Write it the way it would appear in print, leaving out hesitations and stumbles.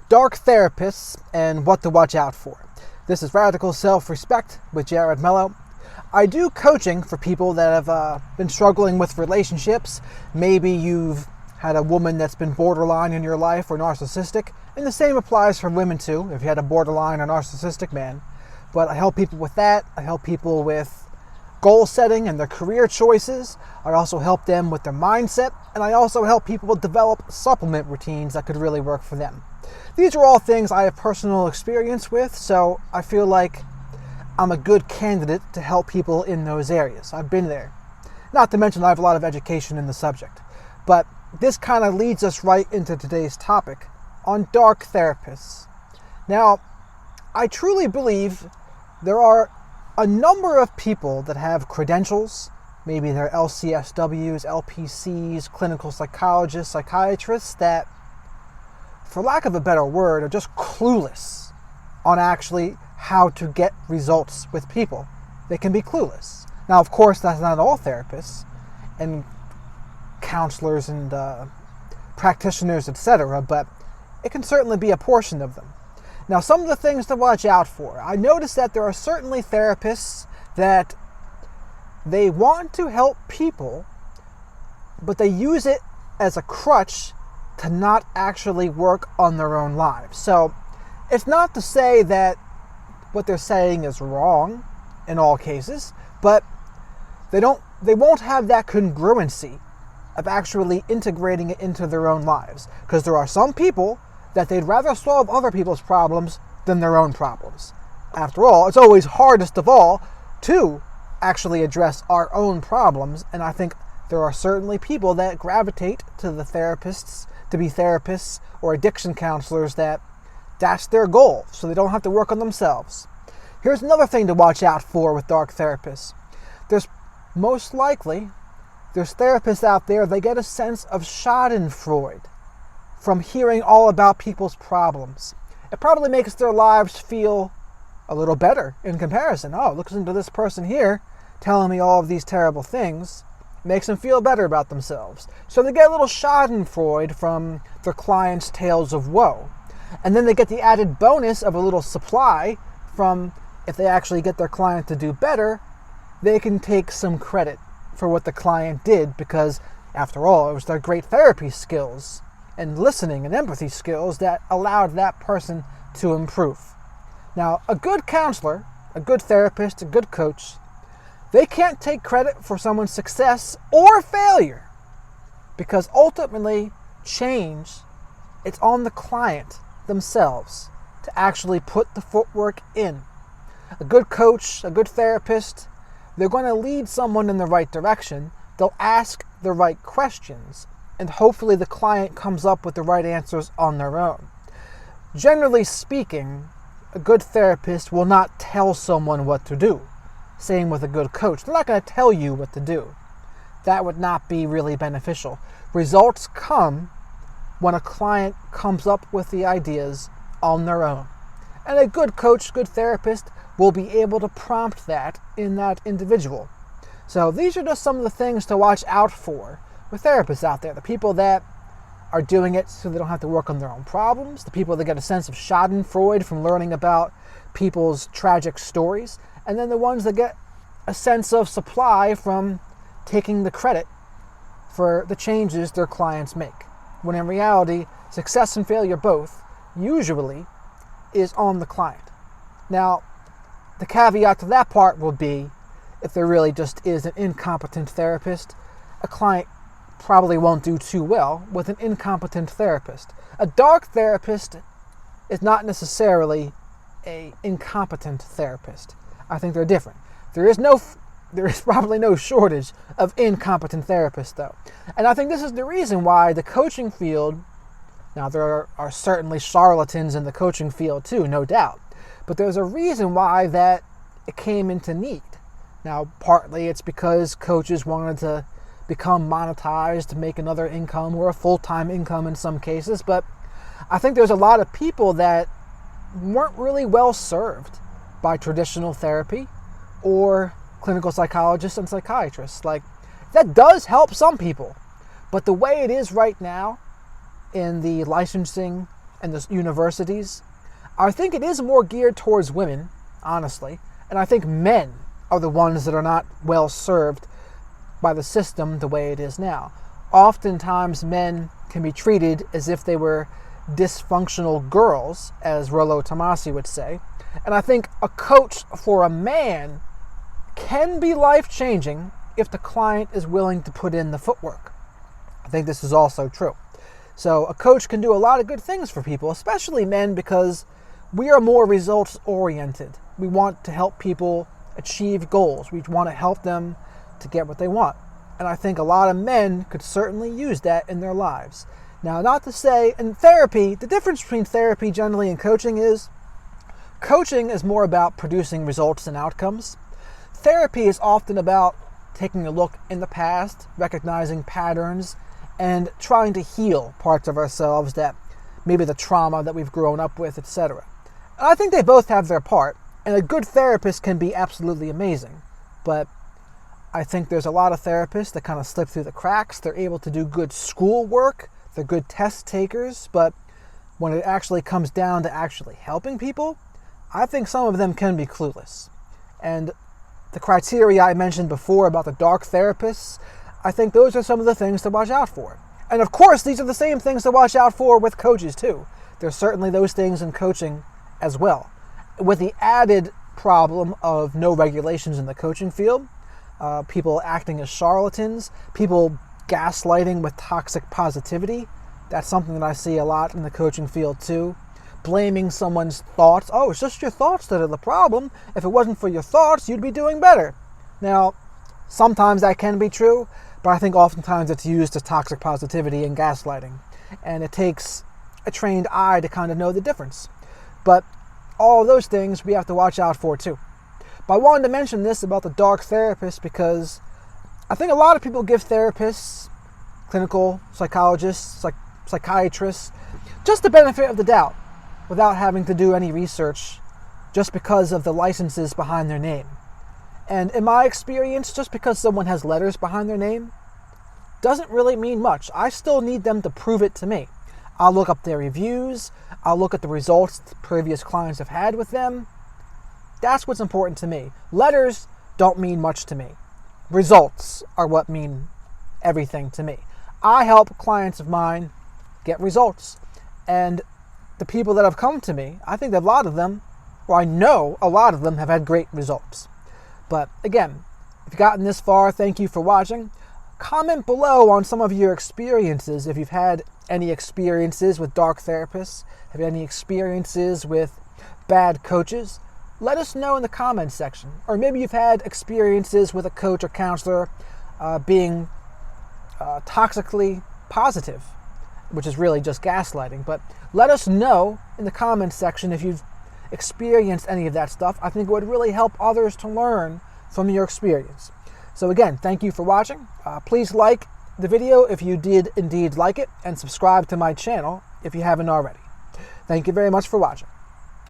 Dark Therapists and What to Watch Out For. This is Radical Self-Respect with Jared Mello. I do coaching for people that have been struggling with relationships. Maybe you've had a woman that's been borderline in your life or narcissistic, and the same applies for women too, if you had a borderline or narcissistic man. But I help people with that. I help people with goal setting and their career choices. I also help them with their mindset, and I also help people develop supplement routines that could really work for them. These are all things I have personal experience with, so I feel like I'm a good candidate to help people in those areas. I've been there. Not to mention I have a lot of education in the subject. But this kind of leads us right into today's topic on dark therapists. Now, I truly believe there are a number of people that have credentials, maybe they're LCSWs, LPCs, clinical psychologists, psychiatrists, that, for lack of a better word, are just clueless on actually how to get results with people. They can be clueless. Now, of course, that's not all therapists and counselors and practitioners, etc., but it can certainly be a portion of them. Now, some of the things to watch out for. I noticed that there are certainly therapists that they want to help people, but they use it as a crutch to not actually work on their own lives. So it's not to say that what they're saying is wrong in all cases, but they won't have that congruency of actually integrating it into their own lives. Because there are some people that they'd rather solve other people's problems than their own problems. After all, it's always hardest of all to actually address our own problems, and I think there are certainly people that gravitate to the therapists, to be therapists or addiction counselors, that's their goal, so they don't have to work on themselves. Here's another thing to watch out for with dark therapists. There's therapists out there, they get a sense of schadenfreude from hearing all about people's problems. It probably makes their lives feel a little better in comparison. Oh, listen to this person here telling me all of these terrible things. Makes them feel better about themselves. So they get a little schadenfreude from their clients' tales of woe. And then they get the added bonus of a little supply from, if they actually get their client to do better, they can take some credit for what the client did, because after all, it was their great therapy skills and listening and empathy skills that allowed that person to improve. Now, a good counselor, a good therapist, a good coach, they can't take credit for someone's success or failure, because ultimately, change, it's on the client themselves to actually put the footwork in. A good coach, a good therapist, they're going to lead someone in the right direction. They'll ask the right questions, and hopefully the client comes up with the right answers on their own. Generally speaking, a good therapist will not tell someone what to do. Same with a good coach. They're not going to tell you what to do. That would not be really beneficial. Results come when a client comes up with the ideas on their own. And a good coach, good therapist, will be able to prompt that in that individual. So these are just some of the things to watch out for with therapists out there. The people that are doing it so they don't have to work on their own problems. The people that get a sense of schadenfreude from learning about people's tragic stories. And then the ones that get a sense of supply from taking the credit for the changes their clients make. When in reality, success and failure both usually is on the client. Now, the caveat to that part will be, if there really just is an incompetent therapist, a client probably won't do too well with an incompetent therapist. A dark therapist is not necessarily an incompetent therapist. I think they're different. There is probably no shortage of incompetent therapists, though. And I think this is the reason why the coaching field, now there are certainly charlatans in the coaching field too, no doubt, but there's a reason why that it came into need. Now, partly it's because coaches wanted to become monetized to make another income or a full-time income in some cases, but I think there's a lot of people that weren't really well served by traditional therapy or clinical psychologists and psychiatrists. Like, that does help some people, but the way it is right now in the licensing and the universities, I think it is more geared towards women, honestly, and I think men are the ones that are not well served by the system the way it is now. Oftentimes men can be treated as if they were dysfunctional girls, as Rollo Tomasi would say, and I think a coach for a man can be life-changing if the client is willing to put in the footwork. I think this is also true. So a coach can do a lot of good things for people, especially men, because we are more results-oriented. We want to help people achieve goals. We want to help them to get what they want. And I think a lot of men could certainly use that in their lives. Now, not to say, in therapy, the difference between therapy generally and coaching is more about producing results and outcomes. Therapy is often about taking a look in the past, recognizing patterns, and trying to heal parts of ourselves that maybe the trauma that we've grown up with, etc. And I think they both have their part, and a good therapist can be absolutely amazing. But I think there's a lot of therapists that kind of slip through the cracks. They're able to do good school work, they're good test takers, but when it actually comes down to actually helping people, I think some of them can be clueless. And the criteria I mentioned before about the dark therapists, I think those are some of the things to watch out for. And of course, these are the same things to watch out for with coaches too. There's certainly those things in coaching as well, with the added problem of no regulations in the coaching field, people acting as charlatans, people gaslighting with toxic positivity. That's something that I see a lot in the coaching field too. Blaming someone's thoughts. Oh, it's just your thoughts that are the problem. If it wasn't for your thoughts, you'd be doing better. Now, sometimes that can be true, but I think oftentimes it's used as toxic positivity and gaslighting. And it takes a trained eye to kind of know the difference. But all of those things we have to watch out for too. But I wanted to mention this about the dark therapist because I think a lot of people give therapists, clinical psychologists, psychiatrists, just the benefit of the doubt without having to do any research just because of the licenses behind their name. And in my experience, just because someone has letters behind their name doesn't really mean much. I still need them to prove it to me. I'll look up their reviews, I'll look at the results previous clients have had with them. That's what's important to me. Letters don't mean much to me. Results are what mean everything to me. I help clients of mine get results. And the people that have come to me, I think that a lot of them, or I know a lot of them, have had great results. But again, if you've gotten this far, thank you for watching. Comment below on some of your experiences. If you've had any experiences with dark therapists, have any experiences with bad coaches, let us know in the comments section. Or maybe you've had experiences with a coach or counselor being toxically positive, which is really just gaslighting. But let us know in the comments section if you've experienced any of that stuff. I think it would really help others to learn from your experience. So again, thank you for watching. Please like the video if you did indeed like it, and subscribe to my channel if you haven't already. Thank you very much for watching.